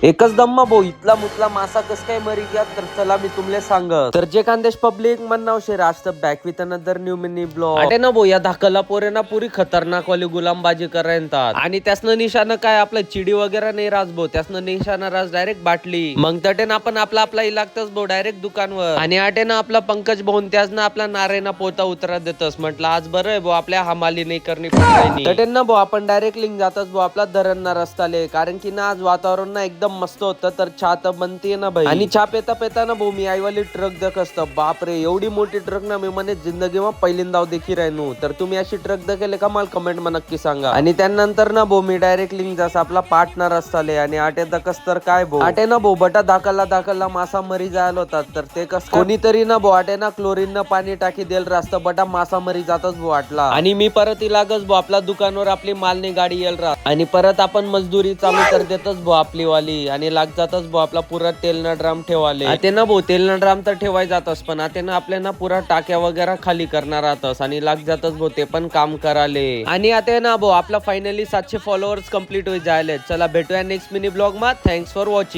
एकच दम्मा भाऊ इथला मुतला मासा कस काय मरी गया तर चला मी तुमले सांग तर जे खानदेश पब्लिक म्हणनाव शे राष्ट्र back with another new mini blog अटे ना भाऊ या धाकला पोरे ना पुरी खतरनाक वाली गुलामबाजी करायतात आणि त्यासनं निशाणं काय आपलं चिडी वगैरे नाही राज भाऊ त्यासनं निशाणं राज डायरेक्ट बाटली मग तटे ना आपण आपला आपला इलाकतच भाऊ डायरेक्ट दुकानवर आणि आटे ना आपला पंकज भाऊन त्याच ना आपला नारेना पोता उतरा देतस म्हटलं आज बरं आहे भाऊ आपल्या हमाली नाही करणी तटे ना भाऊ आपण डायरेक्ट लिंक जातच भाऊ आपला धरण ना रस्ताले कारण की ना आज वातावरण ना एकदम मस्त होतं तर चहा तर बनते ना भाई आणि चहा पेता पेता ना भाऊ मी आईवाली ट्रक देख असतं बापरे एवढी मोठी ट्रक ना मी म्हणे जिंदगीमा पहिल्यांदा देखी राहिनो तर तुम्ही अशी ट्रक दखेले का मला कमेंट मा नक्की सांगा आणि त्यानंतर ना भाऊ मी डायरेक्ट लिंक जसा आपला पार्टनर असताले आणि आटे दकस तर काय भाऊ आटे ना भाऊ बटा दाखला मासा मरी जायला होता तर ते कस कोणीतरी ना भाऊ आटे ना क्लोरीन न पाणी टाकी देल रास्त बटा मासा मरी जातच भाऊ आटला आणि मी परत इलागच भाऊ आपला दुकानवर आपली मालनी गाडी येईल राहत आणि परत आपण मजदुरी चालू कर देतच भाऊ आपली वाली आणि लाग जातच भाऊ आपला पुरा तेलना ड्राम ठेवाले ते ना भाऊ तेलना ड्राम तर ठेवाय जातस पण आता ना आपल्या ना पुरा टाक्या वगैरे खाली करणार राहतस आणि लाग जातच भाऊ ते पण काम कराले आणि आता ना भाऊ आपला फायनली 700 फॉलोअर्स कंप्लीट होई जायले चला भेटूया नेक्स्ट मिनी ब्लॉग मा थँक्स फॉर वॉचिंग.